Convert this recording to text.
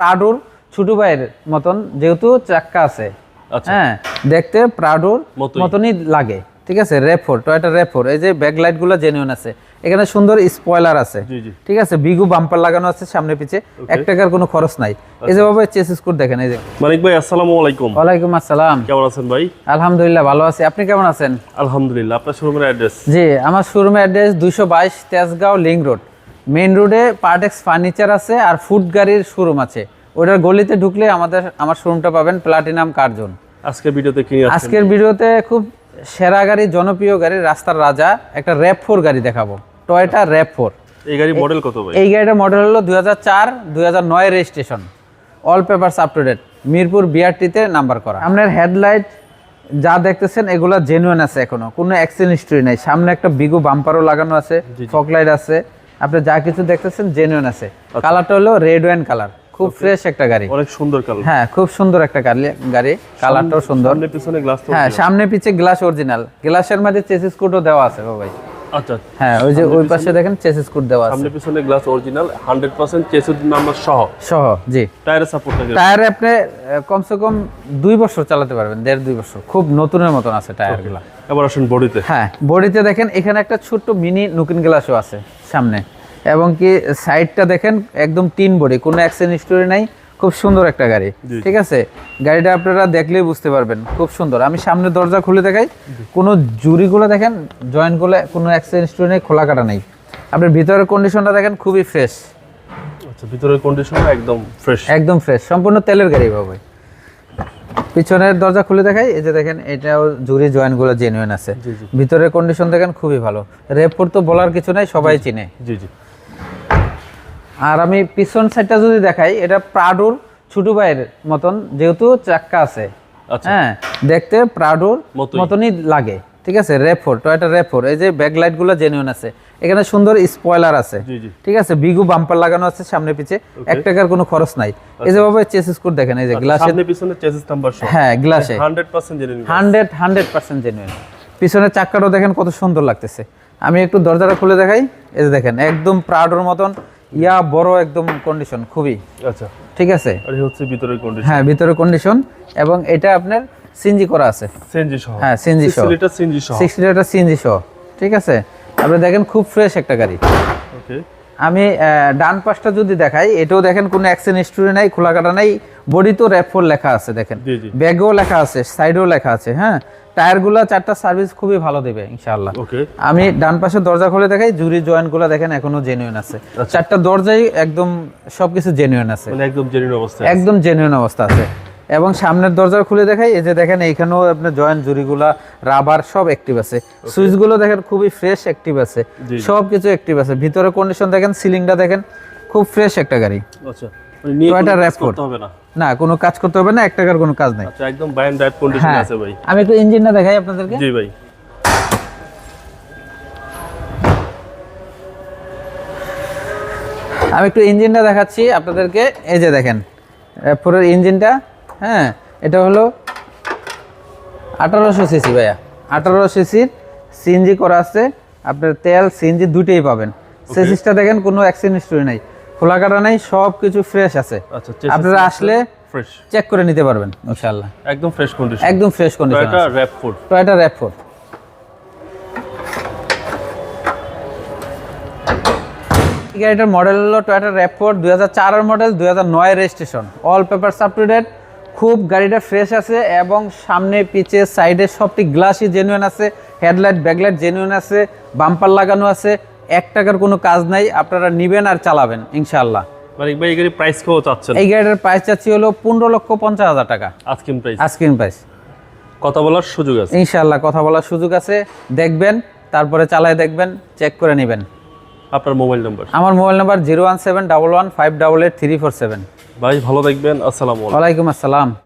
প্রাডোর ছোট ভাইয়ের মতন, যেহেতু চাক্কা আছে, হ্যাঁ দেখতে প্রাডোর মতনই লাগে। ঠিক আছে, রেফোর, টয়োটা রেফোর। এই যে ব্যাকলাইট গুলো জেনুইন আছে, এখানে সুন্দর স্পয়লার আছে। ঠিক আছে, বিগু বাম্পার লাগানো আছে সামনে পিছে, 1 টাকার কোনো খরচ নাই। এই যে বাবা চেসিস কোড দেখেন। এই যে মানিক ভাই, আসসালামু আলাইকুম। ওয়ালাইকুম আসসালাম। কেমন আছেন ভাই? আলহামদুলিল্লাহ ভালো আছি, আপনি কেমন আছেন? আলহামদুলিল্লাহ। আপনার শোরুমের অ্যাড্রেস? জি, আমার শোরুমের address 222 Tejgaon link road. Main রোডে পার্টেক্স ফার্নিচার আছে আর ফুড গাড়ির শোরুম আছে। ওটার গলিতে ঢুকলে আমার শোরুমটা পাবেন, প্লাটিনাম কার জোন। আজকের ভিডিওতে কি আছে? আজকের ভিডিওতে খুব সেরা গাড়ি, জনপ্রিয় গাড়ি, রাস্তার রাজা, একটা RAV4 গাড়ি দেখাবো, টয়োটা RAV4। এই গাড়ি মডেল কত ভাই? এই গাড়িটার মডেল হলো 2004 2009 registration, all papers up to date, Mirpur BRT-তে নাম্বার করা। আপনার হেডলাইট যা দেখতেছেন এগুলো জেনুইন আছে, এখনো কোনো অ্যাক্সিডেন্ট হিস্টরি নাই। সামনে একটা বিগু বাম্পারও লাগানো আছে, ফগ লাইট আছে, আপনি যা কিছু দেখতেছেন জেনুইন আছে। কালারটা হলো রেড ওয়াইন কালার, খুব ফ্রেশ একটা গাড়ি, অনেক সুন্দর কালার। হ্যাঁ খুব সুন্দর একটা গাড়ি, কালারটাও সুন্দর। সামনে পিছনে গ্লাস তো? হ্যাঁ সামনে পিছে গ্লাস অরিজিনাল, গ্লাসের মধ্যে চেসিস কোডও দেওয়া আছে ভাই। আচ্ছা হ্যাঁ ওই যে ওই পাশে দেখেন চেসিস কোড দেওয়া আছে। সামনে পিছনে গ্লাস অরিজিনাল 100% চেসিস নাম্বার সহ। জি। টায়ারের সাপোর্ট থাকে? টায়ারে আপনি কমসে কম 2 বছর চালাতে পারবেন, 1.5-2 বছর, খুব নতুনের মতন আছে টায়ারগুলো। এবার আসুন বডিতে। হ্যাঁ বডিতে দেখেন এখানে একটা ছোট্ট মিনি নুকিন গ্লাসও আছে সামনে, এবং কি সাইডটা দেখেন একদম টিন বডি, কোনো অ্যাক্সিডেন্ট হিস্টরি নাই, খুব সুন্দর একটা গাড়ি। ঠিক আছে, গাড়িটা আপনারা দেখলেই বুঝতে পারবেন, খুব সুন্দর। আমি সামনের দরজা খুলে দেখাই, কোনো জুরিগুলো দেখেন, জয়েন্টগুলো কোনো অ্যাক্সিডেন্ট হিস্টরি নেই, খোলা কাটা নেই। আপনার ভিতরের কন্ডিশনটা দেখেন খুবই ফ্রেশ। আচ্ছা, ভিতরের কন্ডিশনটা একদম ফ্রেশ? একদম ফ্রেশ, সম্পূর্ণ তেলের গাড়ি বাবা। পিছনের দরজা খুলে দেখাই, এই যে দেখেন এটাও জুরি জয়েন্টগুলো জেনুইন আছে। ভিতরের কন্ডিশন দেখেন খুবই ভালো। RAV4 তো বলার কিছু নাই, সবাই চিনে। জি জি। আর আমি পিছন সাইডটা যদি দেখাই, এটা প্রাডোর ছোট ভাইয়ের মতন, যেহেতু চাক্কা আছে, হ্যাঁ দেখতে প্রাডোর মতনই লাগে। ঠিক আছে, RAV4, টয়োটা RAV4। এই যে ব্যাকলাইট গুলো জেনুইন আছে, এখানে সুন্দর স্পয়লার আছে। ঠিক আছে, বিগু বাম্পার লাগানো আছে সামনে পিছে, 1 টাকার কোনো খরচ নাই। এই যে বাবা চেসিস কোড দেখেন, এই যে গ্লাসে সামনে পিছনে চেসিস নাম্বার সহ। হ্যাঁ গ্লাসে 100% জেনুইন। 100% জেনুইন। পিছনের চাক্কাটাও দেখেন কত সুন্দর লাগতেছে। আমি একটু দরজাটা খুলে দেখাই, এই যে দেখেন একদম প্রাডোর মতন বড় একদম কন্ডিশন খুবই। আচ্ছা ঠিক আছে, আর এই হচ্ছে ভিতরের কন্ডিশন। হ্যাঁ ভিতরের কন্ডিশন, এবং এটা আপনার সিএনজি করা আছে। সিএনজি সহ? হ্যাঁ সিএনজি সহ, 6 লিটার সিএনজি সহ। 6 লিটার সিএনজি সহ। ঠিক আছে, আপনি দেখেন খুব ফ্রেশ একটা গাড়ি। ওকে, আমি ডান পাশটা যদি দেখাই, এটাও দেখেন কোনো অ্যাক্সিডেন্ট হিস্টরি নাই, খোলা কাটা নাই। বডি তো RAV4 লেখা আছে দেখেন, ব্যাগেও লেখা আছে, সাইডেও লেখা আছে। হ্যাঁ টায়ারগুলো 4টা সার্ভিস খুবই ভালো দেবে ইনশাআল্লাহ। আমি ডান পাশে দরজা খুলে দেখাই, জুরি জয়েন্টগুলো দেখেন এখনো জেনুইন আছে। 4টা দরজাই একদম সবকিছু জেনুইন আছে, মানে একদম জেনুইন অবস্থা, একদম জেনুইন অবস্থা আছে। এবং সামনের দরজা খুলে দেখাই, এই যে দেখেন এইখানেও আপনার জয়েন্ট জুরিগুলা, রাবার সব অ্যাক্টিভ আছে। সুইচগুলো দেখেন খুবই ফ্রেশ অ্যাক্টিভ আছে, সবকিছু অ্যাক্টিভ আছে। ভিতরে কন্ডিশন দেখেন, সিলিংটা দেখেন, খুব ফ্রেশ একটা গাড়ি। আচ্ছা, টয়োটা RAV4 হবে না? না, কোনো কাজ করতে হবে না, 1 টাকার কোনো কাজ নাই। আচ্ছা, একদম বাইন ড্রাইভ কন্ডিশন আছে ভাই। আমি একটু ইঞ্জিনটা দেখাই আপনাদেরকে। জি ভাই। আমি একটু ইঞ্জিনটা দেখাচ্ছি আপনাদেরকে। এই যে দেখেন RAV4 এর ইঞ্জিনটা, হ্যাঁ এটা হলো 1800 সিসি ভাইয়া, 1800 সিসির সিএনজি করা আছে। আপনার তেল সিএনজি দুটেই পাবেন। চেসিসটা দেখেন কোনো অ্যাক্সিডেন্ট হিস্টরি নাই, খোলা কাটা নাই, সব কিছু ফ্রেশ আছে। আচ্ছা, আপনারা আসলে ফ্রেশ চেক করে নিতে পারবেন ইনশাআল্লাহ। একদম ফ্রেশ কন্ডিশন, একদম fresh condition. Toyota RAV4, Toyota RAV4। এই গাড়িটার মডেল হলো টয়োটা RAV4, 2004 এর model, 2009 registration, all papers up to date. খুব গাড়িটা ফ্রেশ আছে, এবং সামনে পিছে সাইডে সবটি গ্লাসই জেনুইন আছে, হেডলাইট ব্যাকলাইট জেনুইন আছে, বাম্পার লাগানো আছে, 1 টাকার কোনো কাজ নাই। আপনারা নেবেন আর চালাবেন ইনশাআল্লাহ। মানিক ভাই, এই গাড়ির প্রাইস কত চাচ্ছেন? এই গাড়িটার প্রাইস চাচ্ছি হলো 15,50,000 টাকা আস্কিং প্রাইস। Asking price. কথা বলার সুযোগ আছে ইনশাআল্লাহ, কথা বলার সুযোগ আছে। দেখবেন, তারপরে চালায় দেখবেন, চেক করে নেবেন। আপনার মোবাইল নাম্বার? আমার মোবাইল নাম্বার 01711588347। ভাই ভালো থাকবেন, আসসালামু আলাইকুম। ওয়ালাইকুম আসসালাম।